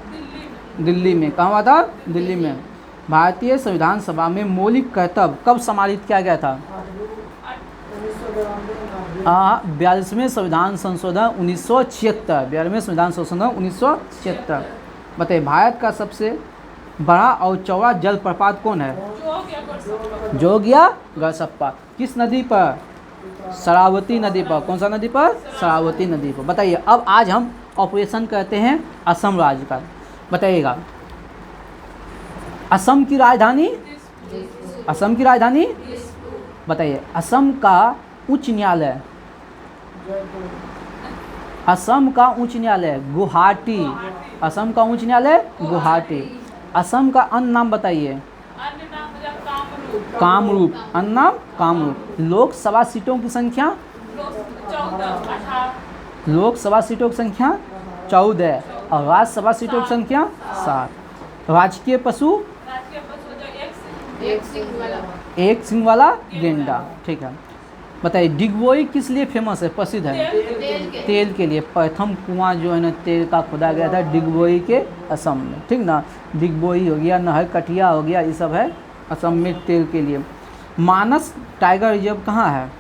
दिल्ली में। कहाँ हुआ था? दिल्ली में। भारतीय संविधान सभा में मौलिक कर्तव्य कब सम्मानित किया गया था? 42वें संविधान संशोधन 1976। 42वें संविधान संशोधन 1976। बताइए। भारत का सबसे बड़ा और चौड़ा जलप्रपात कौन है? जोग या गरसप्पा। किस नदी पर? शरावती नदी पर। कौन सा नदी पर? शरावती नदी पर। बताइए। अब आज हम ऑपरेशन करते हैं असम राज्य का। बताइएगा। असम की राजधानी? असम की राजधानी? बताइए। असम का उच्च न्यायालय? असम का उच्च न्यायालय गुवाहाटी। असम का उच्च न्यायालय गुवाहाटी। असम का अन्य नाम बताइए। कामरूप। अन्य नाम कामरूप। लोकसभा सीटों की संख्या? लोकसभा सीटों की संख्या 14 और राज्यसभा सीटों की संख्या 7। राजकीय पशु? एक सिंग वाला गेंडा। ठीक है। बताइए। डिगबोई किस लिए फेमस है? प्रसिद्ध है? तेल के लिए। प्रथम कुआं जो है ना तेल का खोदा गया था डिगबोई के असम में। ठीक ना। डिगबोई हो गया, नहर कटिया हो गया, ये सब है असम में तेल के लिए। मानस टाइगर रिजर्व कहाँ है?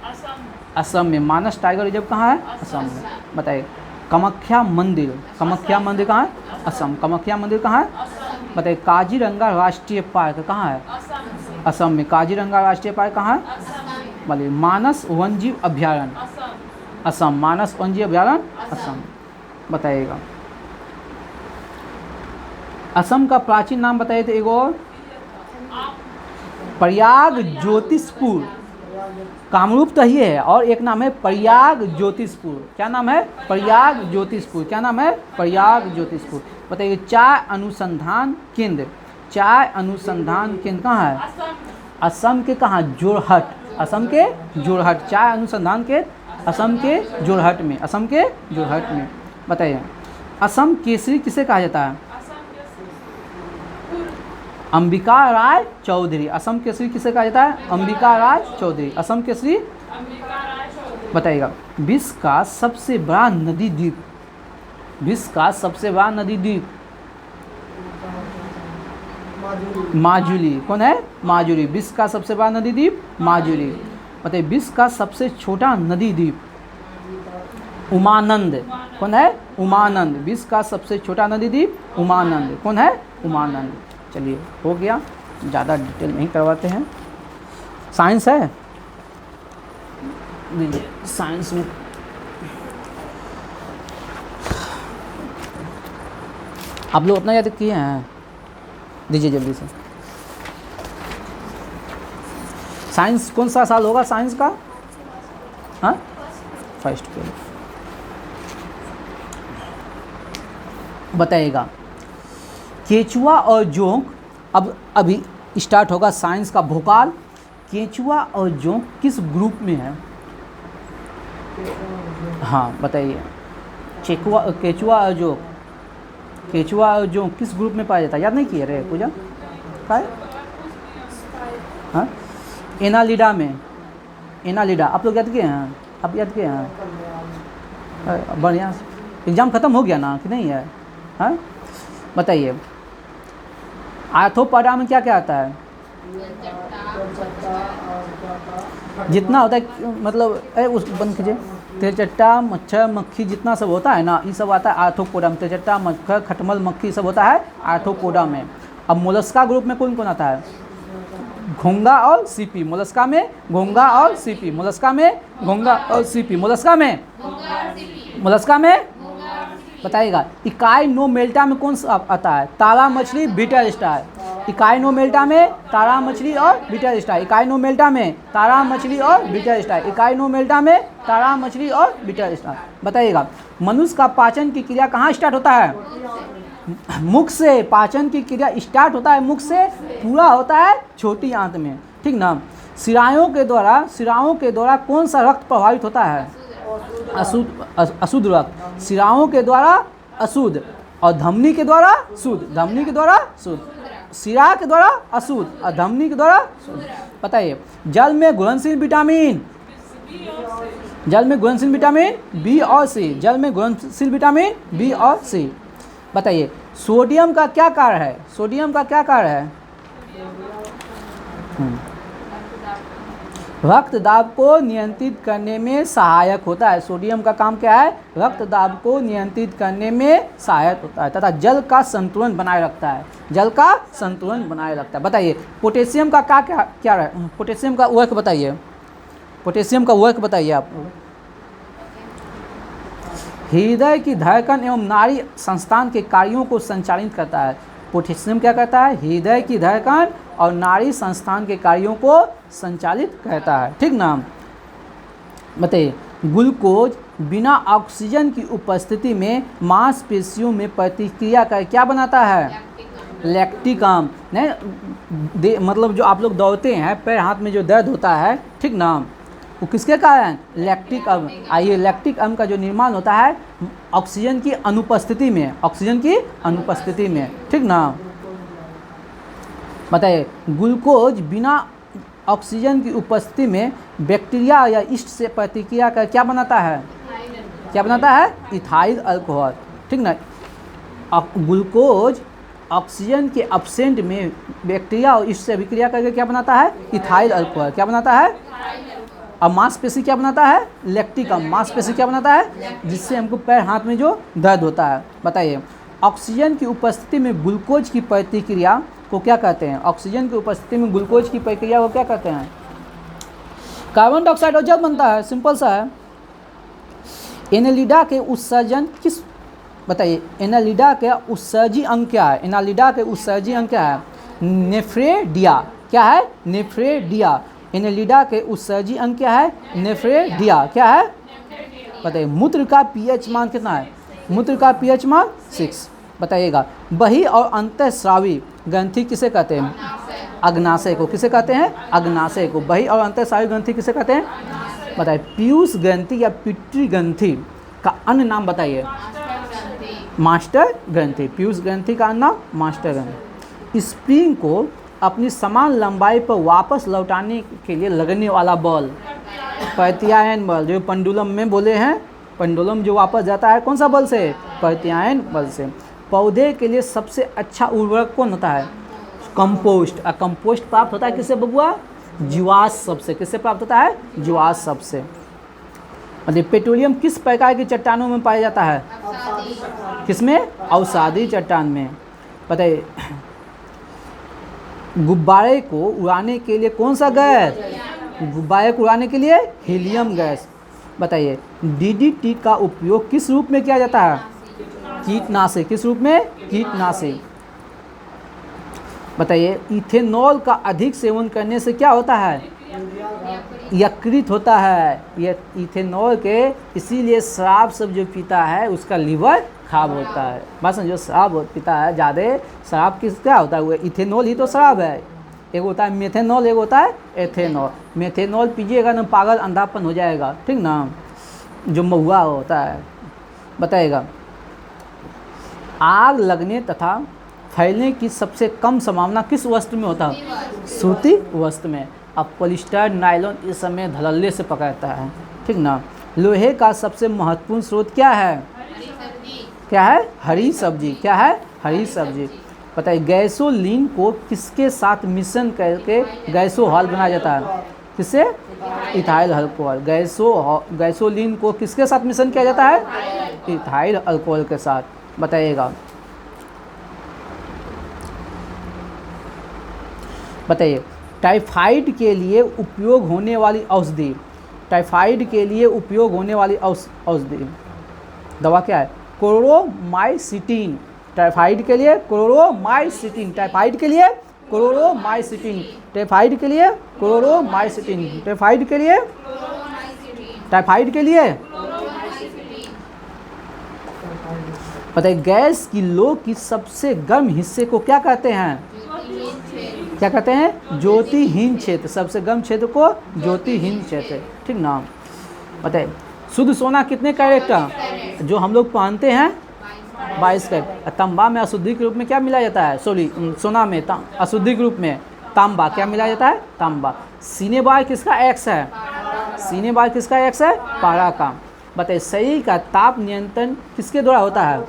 असम में। मानस टाइगर रिजर्व कहाँ है? असम में। बताइए। कामाख्या मंदिर? कामाख्या मंदिर कहाँ है? असम। कामाख्या मंदिर कहाँ है? बताइए। काजीरंगा राष्ट्रीय पार्क कहाँ है? असम में। काजीरंगा राष्ट्रीय पार्क कहाँ है? बोलिए। मानस वन्यजीव अभ्यारण्य? असम। मानस वन्यजीव अभ्यारण्य असम। बताइएगा। असम का प्राचीन नाम बताइए तो एगो और। प्रयाग ज्योतिषपुर। कामरूप तो ये है और एक नाम है प्रयाग ज्योतिषपुर। क्या नाम है? प्रयाग ज्योतिषपुर। क्या नाम है? प्रयाग ज्योतिषपुर। बताइए। चाय अनुसंधान केंद्र? चाय अनुसंधान केंद्र कहाँ है? असम के कहाँ? जोरहट। असम के जोरहट। चाय अनुसंधान केंद्र असम के जोरहट में। असम के जोरहट में। बताइए। असम केसरी किसे कहा जाता है? अंबिका राय चौधरी। असम केसरी किसे कहा जाता है? अंबिका राय चौधरी। असम केसरी। बताइएगा। विश्व का सबसे बड़ा नदी द्वीप? विश्व का सबसे बड़ा नदी द्वीप? माजुली। कौन है? माजुली। विश्व का सबसे बड़ा नदी द्वीप माजुली। बताइए। विश्व का सबसे छोटा नदी द्वीप? उमानंद। कौन है? उमानंद। विश्व का सबसे छोटा नदी द्वीप उमानंद। कौन है? उमानंद। चलिए हो गया, ज़्यादा डिटेल नहीं करवाते हैं। साइंस है? नहीं, साइंस में आप लोग अपना याद किए हैं? दीजिए जल्दी से। साइंस कौन सा साल होगा साइंस का? हाँ, फर्स्ट पे। बताइएगा। केचुआ और जोंक। अब अभी स्टार्ट होगा साइंस का भोकाल। केचुआ और जोंक किस ग्रुप में है? हाँ बताइए। केचुआ और जोंक, केचुआ और जोंक किस ग्रुप में पाया जाता है? याद नहीं किए रे पूजा? क्या है? हाँ, एनालिडा में। एनालिडा आप लोग याद किए हैं? आप याद किए हैं? बढ़िया। एग्ज़ाम ख़त्म हो गया ना कि नहीं है? हाँ बताइए, आर्थोपोडा में क्या क्या आता है? जितना होता है मतलब उस बंद कीजिए, तेलचट्टा, मच्छर, मक्खी जितना सब होता है ना, ये सब आता है आर्थोपोडा में। तेलचट्टा, मच्छर, खटमल, मक्खी सब होता है आर्थोपोडा में। अब मोलस्का ग्रुप में कौन कौन आता है? घोंगा और सीपी। मोलस्का में घोंगा और सीपी। मोलस्का में घोंगा और सीपी। मोलस्का में बताइएगा। इकाइनोमेल्टा में कौन सा आता है? तारा मछली, बीटल स्टार। इकाइनोमेल्टा में तारा मछली और बीटल स्टार। इकाइनोमेल्टा में तारा मछली और बीटल स्टार। इकाइनोमेल्टा में तारा मछली और बीटल स्टार। बताइएगा, मनुष्य का पाचन की क्रिया कहाँ स्टार्ट होता है? मुख से। पाचन की क्रिया स्टार्ट होता है मुख से, पूरा होता है छोटी आंत में, ठीक ना। सिराओं के द्वारा कौन सा रक्त प्रभावित होता है? अशुद्ध रक्त। सिराओं के द्वारा अशुद्ध और धमनी के द्वारा शुद्ध। धमनी के द्वारा शुद्ध, सिरा के द्वारा अशुद्ध और धमनी के द्वारा शुद्ध। बताइए, जल में घुलनशील विटामिन बी और सी। जल में घुलनशील विटामिन बी और सी। बताइए, सोडियम का क्या कार्य है? सोडियम का क्या कार्य है? रक्त दाब को नियंत्रित करने में सहायक होता है। सोडियम का काम क्या है? रक्त दाब को नियंत्रित करने में सहायक होता है तथा जल का संतुलन बनाए रखता है। जल का संतुलन बनाए रखता है। बताइए, पोटेशियम का क्या है? पोटेशियम का वर्क बताइए। पोटेशियम का वर्क बताइए आप। हृदय की धड़कन एवं नाड़ी संस्थान के कार्यों को संचालित करता है। पोटेशियम क्या करता है? हृदय की धड़कन और नाड़ी संस्थान के कार्यों को संचालित करता है, ठीक ना। बताइए, ग्लूकोज बिना ऑक्सीजन की उपस्थिति में मांसपेशियों में प्रतिक्रिया कर क्या बनाता है? लैक्टिक अम्ल। नहीं मतलब जो आप लोग दौड़ते हैं, पैर हाथ में जो दर्द होता है, ठीक ना, वो किसके कारण? लैक्टिक अम्ल। आइए, लैक्टिक अम्ल का जो निर्माण होता है ऑक्सीजन की अनुपस्थिति में, ऑक्सीजन की अनुपस्थिति में, ठीक ना। बताइए, ग्लूकोज बिना ऑक्सीजन की उपस्थिति में बैक्टीरिया या यीस्ट से प्रतिक्रिया कर क्या बनाता है? क्या बनाता है? इथाइल अल्कोहल, ठीक ना। ग्लूकोज ऑक्सीजन के एब्सेंट में बैक्टीरिया और यीस्ट से अभिक्रिया करके क्या बनाता है? Ethyl alcohol. क्या बनाता है? अब मांसपेशी क्या बनाता है? लैक्टिक अम्ल। मांसपेशी क्या बनाता है? जिससे हमको पैर हाथ में जो दर्द होता है। बताइए, ऑक्सीजन की उपस्थिति में ग्लूकोज की प्रतिक्रिया को क्या कहते हैं? ऑक्सीजन की उपस्थिति में ग्लूकोज की प्रतिक्रिया को क्या कहते हैं? कार्बन डाइऑक्साइड और जल बनता है, सिंपल सा है। एनालिडा के उत्सर्जन किस बताइए, एनालिडा के उत्सर्जी अंग क्या है? एनालिडा के उत्सर्जी अंग क्या है? नेफ्रेडिया। क्या है? नेफ्रेडिया। एनालिडा के उत्सर्जी अंग क्या है? नेफ्रेडिया। क्या है? बताइए, मूत्र का पीएच मान कितना है? मूत्र का पीएच मान 6। बताइएगा, बही और अंतःस्रावी ग्रंथि किसे कहते हैं? अग्नाशय को। किसे कहते हैं? अग्नाशय को। बही और अंतःस्रावी ग्रंथि किसे कहते हैं? बताइए, पीयूष ग्रंथि या पिट्री ग्रंथि का अन्य नाम बताइए। मास्टर ग्रंथि। पीयूष ग्रंथि का अन्य नाम मास्टर ग्रंथि। स्प्रिंग को अपनी समान लंबाई पर वापस लौटाने के लिए लगने वाला बल प्रत्यायन बल, जो पेंडुलम में बोले हैं, पेंडुलम जो वापस जाता है कौन सा बल से? प्रत्यायन बल से। पौधे के लिए सबसे अच्छा उर्वरक कौन होता है? कंपोस्ट। और कंपोस्ट प्राप्त होता है किससे बबुआ? जीवाश्म से। किससे प्राप्त होता है? जीवाश्म से। मतलब पेट्रोलियम किस प्रकार की चट्टानों में पाया जाता है? किसमें? अवसादी चट्टान में। बताइए, गुब्बारे को उड़ाने के लिए कौन सा गैस? गुब्बारे को उड़ाने के लिए हीलियम गैस। बताइए, डीडीटी का उपयोग किस रूप में किया जाता है? कीटनाशक। किस रूप में? कीटनाशक। बताइए, इथेनॉल का अधिक सेवन करने से क्या होता है? यकृत होता है। ये इथेनॉल के इसीलिए शराब सब जो पीता है उसका लीवर खराब होता है। बस जो शराब पीता है ज़्यादा, शराब किस क्या होता है? वो इथेनॉल ही तो शराब है। एक होता है मेथेनॉल, एक होता है एथेनॉल। मेथेनॉल पीजिएगा ना पागल अंधापन हो जाएगा, ठीक ना, जो महुआ होता है। बताइएगा, आग लगने तथा फैलने की सबसे कम संभावना किस वस्त्र में होता है? सूती वस्त्र में। अब पॉलिस्टर, नायलॉन इस समय धड़ल्ले से पकड़ता है, ठीक ना। लोहे का सबसे महत्वपूर्ण स्रोत क्या है? क्या है? हरी सब्जी। क्या है? हरी सब्जी। बताइए गैसोलीन को किसके साथ मिश्रण करके गैसोहॉल बनाया जाता है? किससे? Ethyl alcohol. गैसोलीन को किसके साथ मिश्रण किया जाता है? इथाइल अल्कोहल के साथ। बताइएगा। बताइए टाइफाइड के लिए उपयोग होने वाली औषधि। टाइफाइड के लिए उपयोग होने वाली औषधि दवा क्या है? क्लोरोमाइसिटिन। टाइफाइड के लिए क्लोरोमाइसिटिन। टाइफाइड के लिए क्लोरोमाइसिटिन। टाइफाइड के लिए क्लोरोमाइसिटिन। टाइफाइड के लिए टाइफाइड के लिए बताइए गैस की लो की सबसे गर्म हिस्से को क्या कहते हैं? क्या कहते हैं? ज्योतिहीन क्षेत्र। सबसे गर्म क्षेत्र को ज्योतिहीन क्षेत्र। ठीक ना? बताइए शुद्ध सोना कितने कैरेट का जो हम लोग पहनते हैं? 22 कैरेट। तांबा में अशुद्धि के रूप में क्या मिला जाता है? सॉरी सोना में अशुद्धि के रूप में तांबा क्या मिला जाता है? तांबा। सीने बार किसका? एक्स है। सीने बार किसका? एक्स है। पारा का। बताइए शरीर का ताप नियंत्रण किसके द्वारा होता है?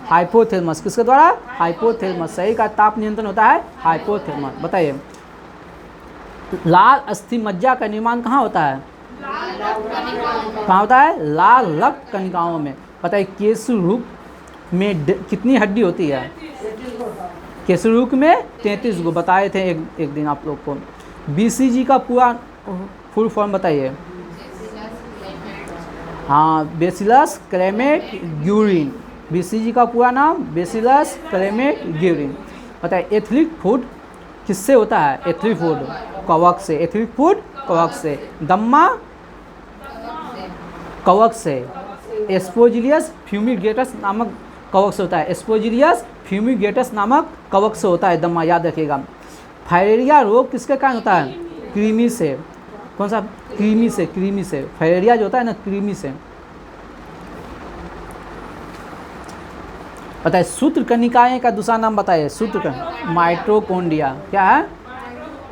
हाइपोथैलेमस। किसके द्वारा? हाइपोथैलेमस। शरीर का ताप नियंत्रण होता है हाइपोथैलेमस। बताइए लाल अस्थि मज्जा का निर्माण कहाँ होता है? कहाँ होता है? लाल रक्त कणिकाओं में। बताइए केसरूप में कितनी हड्डी होती है? केसरूप में 33 गो। बताए थे एक दिन आप लोग को। बीसीजी का पूरा फुल फॉर्म बताइए। हाँ बेसिलस क्लेमेट ग्यूरिन। बीसीजी का पूरा नाम बेसिलस क्लेमेट ग्यूरिन। बताइए एथलिक फूड किससे होता है? एथलिक फूड कवक से। एथलिक फूड कवक से। दम्मा कवक से। एस्पोजिलियस फ्यूमिगेटस नामक कवक से होता है। एस्पोजिलियस फ्यूमिगेटस नामक कवक से होता है दम्मा, याद रखिएगा। फाइलेरिया रोग किसके कारण होता है? कृमि से। कौन सा? कृमि से। कृमि से। फाइलेरिया जो होता है ना कृमि से। बताइए सूत्रकणिकाएं का दूसरा नाम बताइए। सूत्रकणिका माइटोकॉन्ड्रिया। क्या है?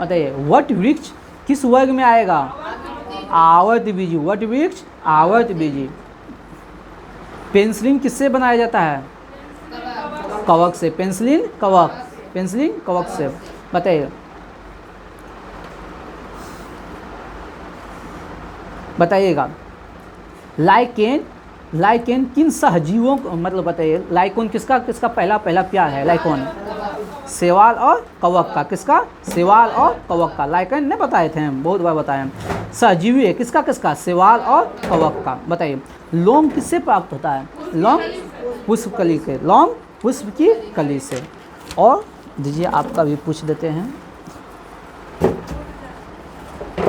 बताइए वट वृक्ष किस वर्ग में आएगा? आवर्तबीजी। वट वृक्ष आवर्तबीजी। पेंसिलिन किससे बनाया जाता है? कवक से। पेंसिलिन कवक। पेंसिलिन कवक से। बताइए बताइएगा लाइकेन किन सहजीवों को मतलब बताइए लाइकोन किसका पहला प्यार है? लाइकोन शैवाल और कवक का। किसका? शैवाल और कवक का। लाइकेन नहीं बताए थे हम, बहुत बार बताए हैं। सहजीवी है किसका? शैवाल और कवक का। बताइए लौंग किससे प्राप्त होता है? लौंग पुष्प कली के। लौंग पुष्प की कली से। और दीजिए आपका भी पूछ देते हैं।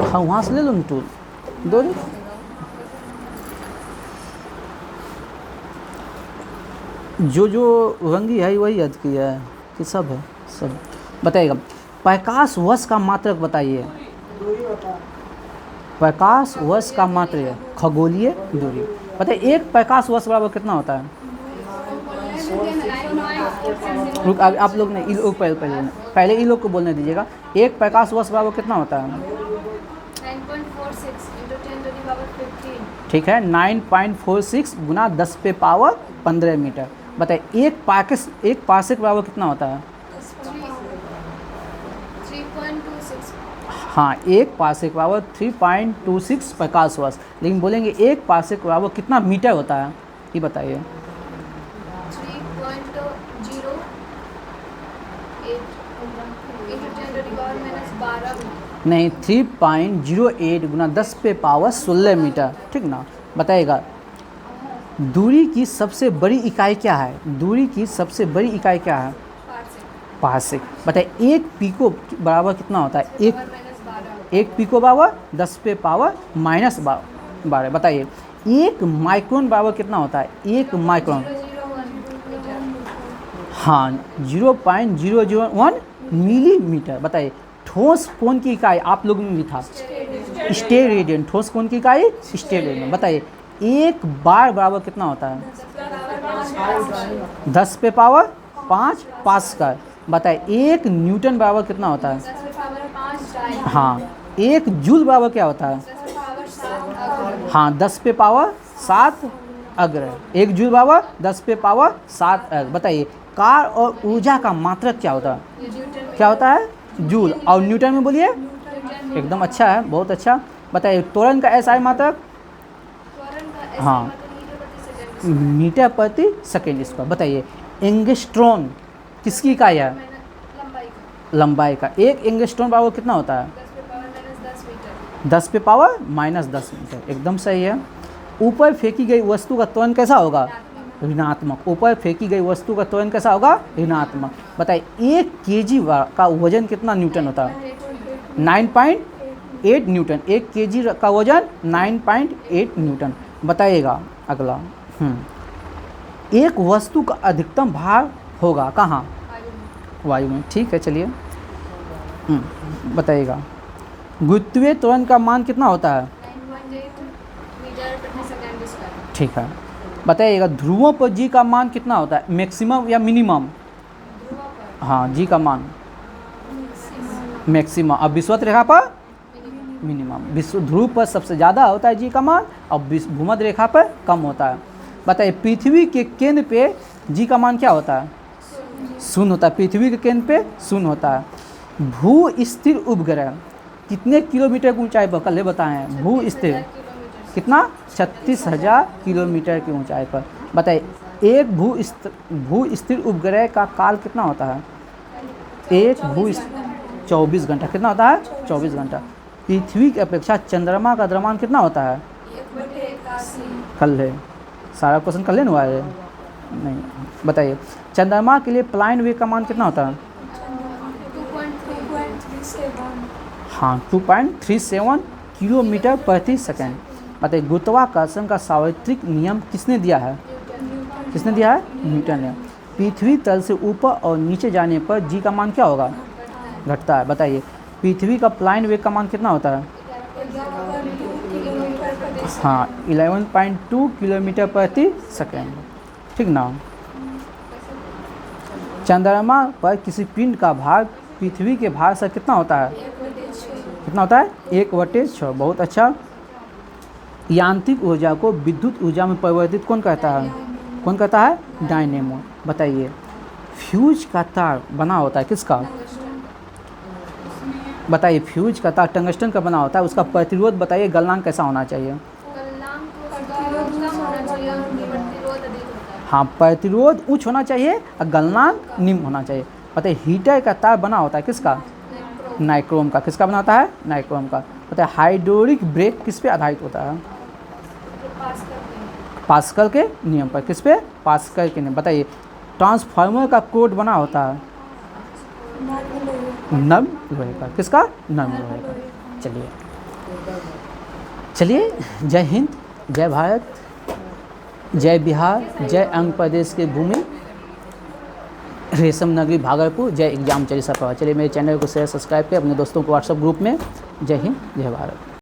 हाँ वहाँ से ले लो टूल दो। जो रंगी है वही याद किया है कि सब है? सब। बताइएगा प्रकाश वर्ष का मात्रक बताइए। प्रकाश वर्ष का मात्रक खगोलीय दूरी। बताइए एक प्रकाश वर्ष बराबर कितना होता है? रुक आप लोग ने पहले ई लोग को बोलने दीजिएगा। एक प्रकाश वर्ष बराबर कितना होता है? 9.46 into 10 to the power 15। ठीक है 9.46 गुना 10 पे पावर 15 मीटर। बताइए एक पार्सेक बराबर कितना होता है? 3.26। हाँ एक पार्सेक बराबर 3.26 प्रकाश वर्ष। लेकिन बोलेंगे एक पार्सेक बराबर कितना मीटर होता है? ये बताइए। 3.08 into 10 to the power -12। नहीं 3.08 गुना 10 पे पावर 16 मीटर। ठीक ना? बताइएगा दूरी की सबसे बड़ी इकाई क्या है? दूरी की सबसे बड़ी इकाई क्या है? पार्सेक। बताइए एक पीको बराबर कितना होता है? एक पीको बराबर 10 पे पावर -12। बताइए एक माइक्रोन बराबर कितना होता है? एक माइक्रोन। हाँ 0.001 मिलीमीटर। बताइए ठोस कोण की इकाई आप लोगों में भी था स्टेरेडियन। ठोस कोण की इकाई स्टेरेडियन। बताइए एक बार बराबर कितना होता है? 10 पे पावर 5 पास्कल। बताइए एक न्यूटन बराबर कितना होता है? 10 पे पावर 5 हाँ एक जूल बराबर क्या होता है? हाँ 10 पे पावर 7 अग्र। 1 जूल बराबर 10 पे पावर 7 अग्र। बताइए कार और ऊर्जा का मात्रक क्या होता है? न्यूटन क्या होता है? जूल। और न्यूटन में बोलिए? एकदम अच्छा है, बहुत अच्छा। बताइए त्वरण का एसआई मात्रक? त्वरण का ऐसे हाँ। मतलब मीटर प्रति सेकंड मीटर प्रति सेकेंड स्क्वायर। बताइए एंगस्ट्रॉन किसकी इकाई है? लंबाई का लंबाई का। 1 एंगस्ट्रॉन बराबर कितना होता है? 10 पे पावर माइनस 10 मीटर। 10 पे पावर -10 मीटर। एकदम सही है। ऊपर फेंकी गई वस्तु का त्वरण कैसा होगा? ऋणात्मक। ऊपर फेंकी गई वस्तु का त्वरण कैसा होगा? ऋणात्मक। बताइए 1 केजी का वजन कितना न्यूटन होता है? 9.8 न्यूटन। 1 केजी का वजन 9.8 न्यूटन। बताइएगा अगला। एक वस्तु का अधिकतम भार होगा कहाँ? वायु में। ठीक है, चलिए। बताइएगा गुरुत्वीय त्वरण का मान कितना होता है? 9.8 मीटर प्रति सेकंड स्क्वायर। ठीक है। बताइएगा ध्रुवों पर जी का मान कितना होता है? मैक्सिमम या मिनिमम? ध्रुव पर हाँ, जी का मान मैक्सिमम। अब विषुवत रेखा पर मिनिमम। विश्व ध्रुव पर सबसे ज़्यादा होता है जी का मान, और भूमध्य रेखा पर कम होता है। बताइए पृथ्वी के केंद्र पे जी का मान क्या होता है? 0 होता है। पृथ्वी के केंद्र पे 0 होता है। भू स्थिर उपग्रह कितने किलोमीटर की ऊंचाई पर? कल ही बताए हैं। भू स्थिर 36,000 किलोमीटर। कितना? 36,000 किलोमीटर की ऊंचाई पर। बताइए एक भू स्थिर उपग्रह का काल कितना होता है? एक 24 घंटा। कितना होता है? 24 घंटा। पृथ्वी की अपेक्षा चंद्रमा का द्रव्यमान कितना होता है? 1/81। कल है सारा क्वेश्चन कल हुआ है? नहीं। बताइए चंद्रमा के लिए प्लाइन वेग का मान कितना होता है? 2.37। हाँ, 2.37 किलोमीटर प्रति सेकेंड। बताइए गुरुत्वाकर्षण का सार्वत्रिक नियम किसने दिया है? किसने दिया है? न्यूटन ने। पृथ्वी तल से ऊपर और नीचे जाने पर जी का मान क्या होगा? घटता है। बताइए पृथ्वी का प्लाइन वेग का मान कितना होता है? 11.2 किलोमीटर प्रति सेकंड। हाँ, 11.2 किलोमीटर प्रति सेकेंड। ठीक ना। चंद्रमा पर किसी पिंड का भार पृथ्वी के भार से कितना होता है? 1/6। कितना होता है? 1/6। बहुत अच्छा। यांत्रिक ऊर्जा को विद्युत ऊर्जा में परिवर्तित कौन करता है? कौन करता है? डायनेमो। बताइए फ्यूज का तार बना होता है किसका? बताइए फ्यूज का तार टंगस्टन का बना होता है। उसका प्रतिरोध बताइए गलनांक कैसा होना चाहिए? गलनांक कम होना चाहिए, उनकी प्रतिरोध अधिक होता है। हाँ, प्रतिरोध उच्च होना चाहिए और गलनांक निम्न होना चाहिए। बताइए हीटर का तार बना होता है किसका? नाइक्रोम। नाइक्रोम का। किसका बना होता है? नाइक्रोम का। बताइए हाइड्रोलिक ब्रेक किस पे आधारित होता है? पास करते हैं। पास्कल के नियम पर। किस पे? पास्कल के नियम। बताइए ट्रांसफार्मर का कोड बना होता है नम लोहे का। किसका? नम लोहे का। चलिए जय हिंद, जय भारत, जय बिहार, जय आंध्र प्रदेश के भूमि, रेशम नगरी भागलपुर, जय एग्जाम चली सफल। चलिए मेरे चैनल को शेयर सब्सक्राइब करें अपने दोस्तों को व्हाट्सएप ग्रुप में। जय हिंद, जय भारत।